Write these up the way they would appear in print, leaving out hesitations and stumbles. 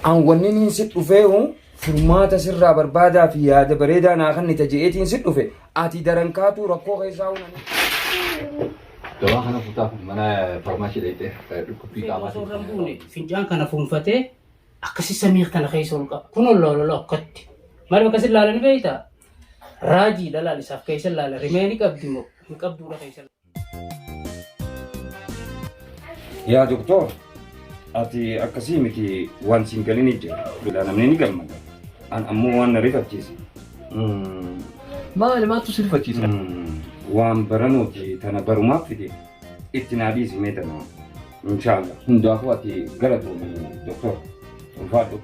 An wanni niin sit dhufeehu furmaata sirraa barbaadaa fi yaada bareedaa naa kan nita je'eetiin sit dhufe ati darankaatu rakkoo keessaa uumame. Dawaa kana futaaf mana farmaashii dhayxee dhukkubbii qaamaa Soorran buune finjaan kana fuunfatee akkasii samii kana keessa ol qaba. Kun ol akkatti. Maal bakka sin laalan beeytaa? Raajii dhalaal isaaf keessa laala. Rimeeni qabdi moo hin qabduudha keessa. Yaa doktor, ati akkasii miti waan siin galini jira. Namni ni gammada. An ammoo waan na rifachiise. Maalimaatu si rifachiisa? Waan baranuuti tana barumaaf fide itti naa dhiisimee tana. Inshallah. Hundaafuu ati galatoomii doktor. Ulfaadhu.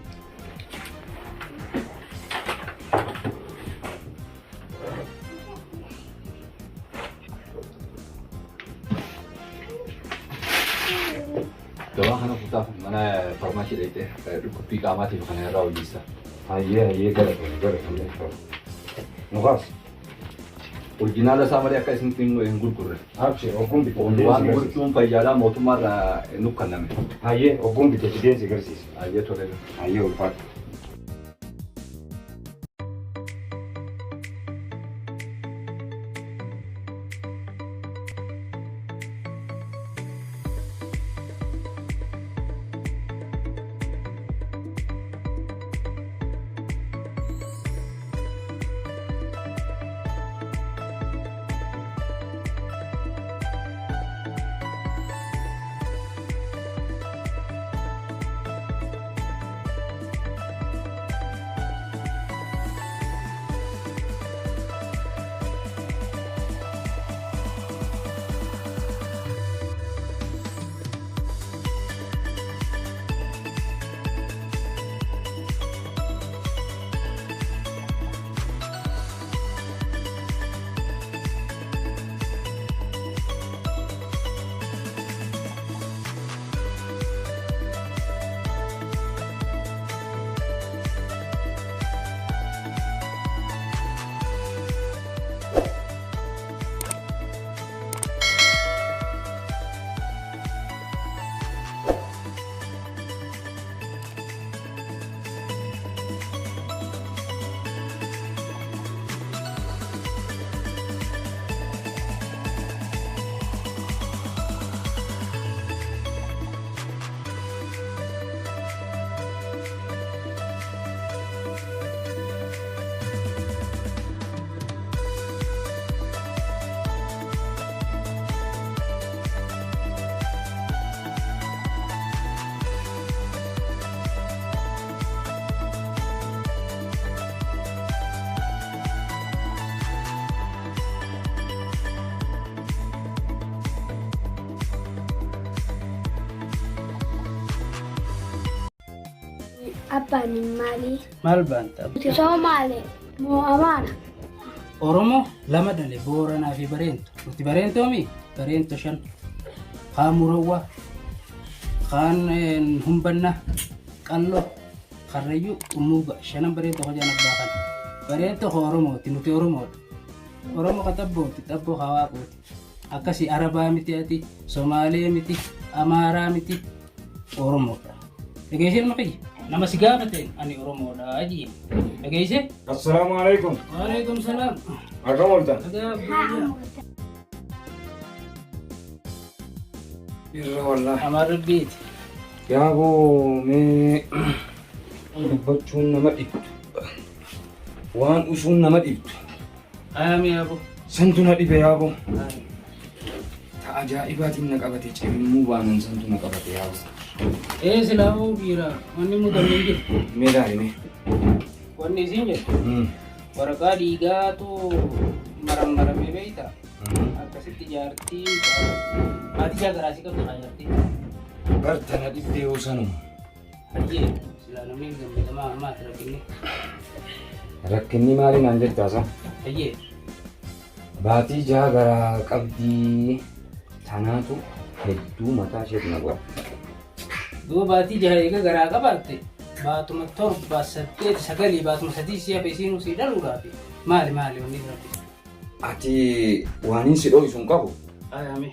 Dawaa kana futaaf mana farmaashii dhayxee dhukkubbii qaamaatiif kana irraa hojjeessa. Hayyee galatoomii. Nuqaas. Orjinaala isaa malee akka isin hin gurgurre. Abshir, ogummaa bitee. Waan gurguruun fayyaadhaa mootummaarraa nu kenname. Hayyee, ogummaa bitee fideensi agarsiisa. Hayyee tole. Hayyee ulfaadhu. Abbaan maali? Maal baanta? Somali moo Amaara? Oromoo lama dale Booranaa fi Bareento. Nuti Bareentoomi? Bareento 5. Kaan Murawwaa, kaan Humbannaa, Qalloo, Karrayyuu, Umuuga. 5 Bareento hojjaan abbaa kana. Bareento Oromooti, nuti Oromoodha. Oromoo ka xabbooti, xabboo hawaaqooti. Akkasii Arabaa miti ati, Somaalee miti, Amaaraa miti, Oromoodha. Dhageessin maqayyi? Nama si gaafateen ani Oromoodha ajiin. Dhageesse? Assalaamu alaikum. Waalaikum salaam. Akkam ooltan? Irra wallah. Amaar Rabbiiti. Yaaboo mee dubbachuun nama dhibdu. Waan usuun nama dhibdu. Ayami yaaboo. Santu na dhibe yaaboo. Ta ajaa'ibaatiin na qabate cimimuu baanan santu na qabate yaaboo. Silaafuu dhiiraa wanni mudannee jiru. Mee daa'ime. Wanni isin jedhu waraqaa dhiigaatu maramee beektaa. Akkasitti jaartii maatii jaagaraasii qabdu haa jaartii. Bartana dhibdee yoo sanuma. Hayyee silaa namni gammadamaa maati rakkinni. Rakkinni maali naan jettaasa? Hayyee. Baatii jaagaraa qabdii tanaatu hedduu mataa isheetu na godha. Duuba baatii jaha eega garaa qabaatte baatuma 7 8 9 baatuma 3 si'a feesiinuu si dhaluudhaafi maali wanni irratti. Ati waan hin si dho'isu hin qabu. Ayame.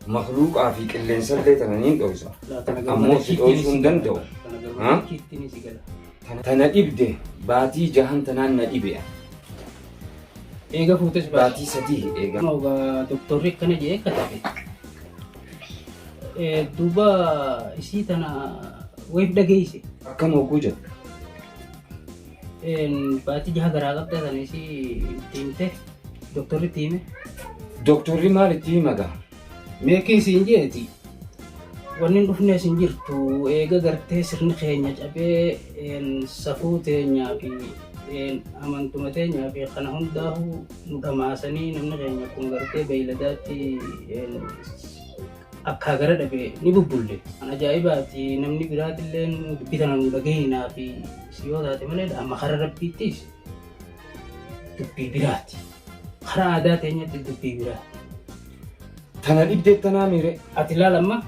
Makluuqaa fi qilleensallee tananiin dho'isa. Ammoo si dho'isuu hin danda'u. garuu kiittini si gala. Tana dhibde baatii jahan tanaan na dhibe. Eega fuutes baatii 3 eega. Moogaa doktorri akkana jedhee katabe. Duuba isii tana wayif dhageesse. Akkam hogguu jedhu. Baatii jaha garaa qabda sana isii himte doktorri itti hime. Doktorri maal itti himaga? Meeqii isiin jeeti. Wanni dhufne isin jirtu eega gartee sirni keenya cabee safuu teenyaa fi amantuma teenyaa fi kana hundaahu nu dhamaasanii namni keenya kun gartee beeyladaatti akka gara dhabe ni bubbulle. Kan ajaa'ibaati namni biraatillee bitana nu dhageenyaa fi siyoo taate malee amma karaa rabbiittis dubbii biraati. Karaa aadaa teenyatti dubbii biraati. Tana dhibdee tanaa miire. Ati ilaalamma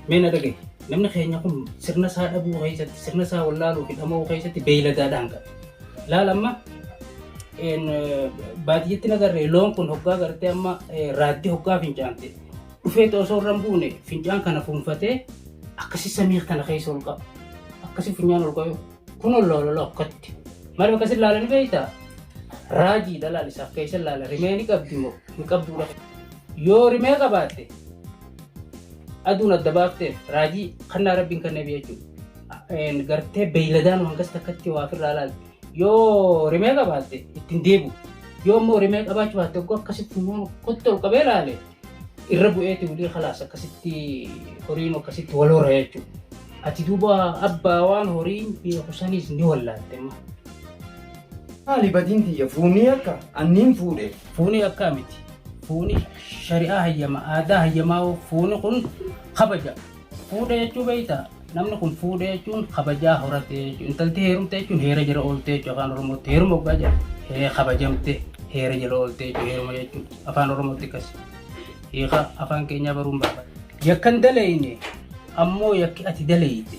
meena dhagaye namni keenya kun sirna isaa dhabuu keessatti sirna isaa wallaaluu fi dhamuu keessatti beeyladaadhaan qabe. Ilaalamma baadiyyaatti nagarree loon kun hoggaa gartee amma raaddii hoggaa fincaante dhufee osoo irra hin buune fincaan kana fuunfatee akkasii samii kana keessa ol qaba. Akkasii finyaan ol qabu kun ol lololoo akkatti. Maal akkasii ilaalanii beektaa? Raajii dhalaal isaaf keessa ilaala rimee ni qabdi moo hin qabduudha. Yoo rimee qabaatte aduun adda baafteef raajii kannaa rabbiin kannee jechuudha. Gartee beeyladaan hangas takkatti waa ofirraa ilaalte. Yoo rimee qabaatte ittiin deebu. Yoo immoo rimee qabaachuu baatte oggoo akkasitti immoo kotti ol qabee ilaale irra bu'eeti ulii khalaas akkasitti horiin akkasitti wal hora jechuudha. Ati duuba abbaa waan horiin beeku saniis ni wallaatte ma. Maali badiin tiyya fuunii akka anniin fuudhe. Fuunii akka miti. Fuuni shari'aa hayyama aadaa hayyamaa fuuni kun kabaja. Fuudhe jechuu beektaa namni kun fuudhe jechuun kabajaa horate jechuun intalti heerumte jechuun heera jala oolte jechuun afaan oromootti heeruma oggaa jedha kabajamte heera jala oolte jechuun heeruma jechuun afaan oromootti akkas. Hiika afaan keenyaa baruun barbaada. Yakkan dalayne ammoo yakki ati dalayte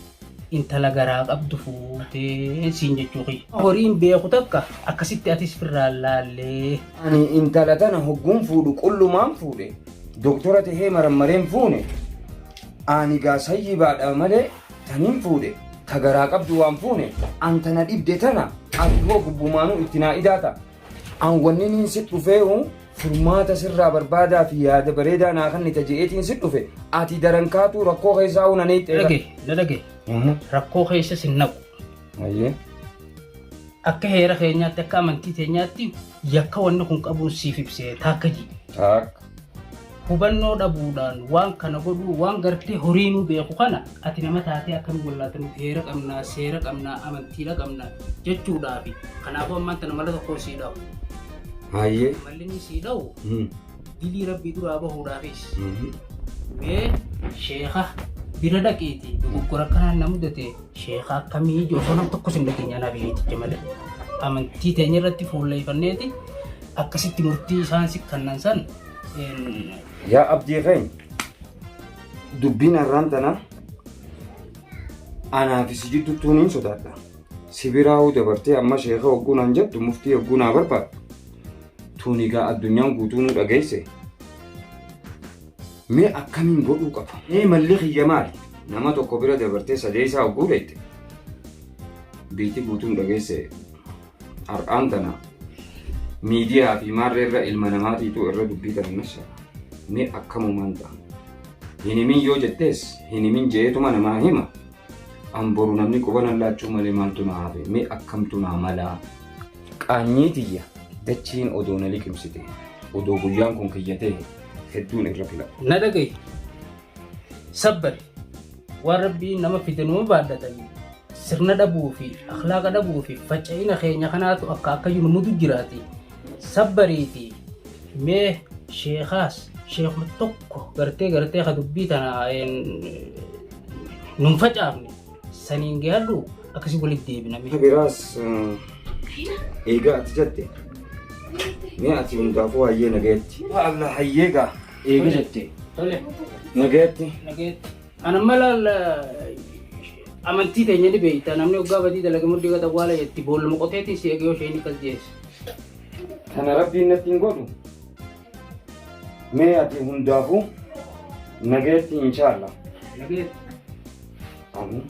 intala garaa qabdu fuutee siin jechuu kiyya. Horiin beeku takka akkasitti atis firraan laallee. Ani intala tana hogguun fuudhu qullumaan fuudhe doktora tahee marammareen fuune ani gaasayyi baadha malee taniin fuudhe ta garaa qabdu waan fuune an tana dhibde tana ati hoo gubbumaanuu itti naa idaata an wanni niin sit dhufeehu furmaata sirraa barbaadaa fi yaada bareedaa naa kan nita je'eetiin sit dhufe ati darankaatu rakkoo keessaa hunanii xeera. Dhage rakkoo keessa sin naqu. Akka heera keenyaatti akka amantii teenyaatti yakka wanni kun qabuun siif ibsee taakka ji. Hubannoo dhabuudhaan waan kana godhuu waan gartee horiinuu beeku kana ati nama taatee akkamiin wallaatanutti heera qabnaa seera qabnaa amantiidha qabnaa jechuudhaafi kanaafuu ammaan tana mala tokkoo sii dhawu. Malli inni sii dhawu dilii rabbii duraa bahuudhaafis mee sheeka bira dhaqiiti dogoggora kanaan na mudate sheeka akkamii osoo nam tokko sin dhageenya naa beekticha malee amantii teenya irratti fuulleeffanneeti akkasitti murtii isaan si kannan san. Yaa abdii keenya dubbiin har'aan tana anaaf si jidduutti niin sodaadha. Si biraa'uu dabartee amma sheeka hogguun an jettu muftii hogguun haa barbaadu. Tuun egaa addunyaan guutuu nu dhageesse. Mee akkamiin godhuu qaba? Mee malli kiyya maali? Nama tokko bira dabartee sadee isaa hogguu dheette. Biitii guutuun dhageesse har'aan tana miidiyaa fi maarreerra ilma namaatiitu irra dubbii kana nassa. Mee akkamumaan ta'a? Hinimin yoo jettees hinimin jeetuma namaa hima. An boru namni quban laachuu malee maaltu naa hafe? Mee akkamtu naa malaa? Qaanyii tiyya dachiin odoo na liqimsite odoo guyyaan kun kiyyatee hedduun irra fila. Na dhagaye sabbari waan rabbiin nama fidanuu baadhatanii sirna dhabuu fi akhlaaqa dhabuu fi faca'ina keenya kanaatu akka yurmutu jiraati. Sabbariiti mee sheekaas sheekuma tokko gartee ka dubbii tana nun facaafne saniin gaadhu akkasii walitti deebiname. Biraas eegaa ati jette mee ati hundaafuu hayyee nagayetti. Allah hayyeegaa eega jette. Nagayetti. Ana mala amantii teenya ni beektaa namni waggaa badii dalaga murdii gata waala jetti boolla moqoteetiin si eegee yoo isheen akkas jeesse. Kana rabbiin natti hin godhu. Mee ati hundaafuu nagayetti inshaallah. Nagayetti. Amin.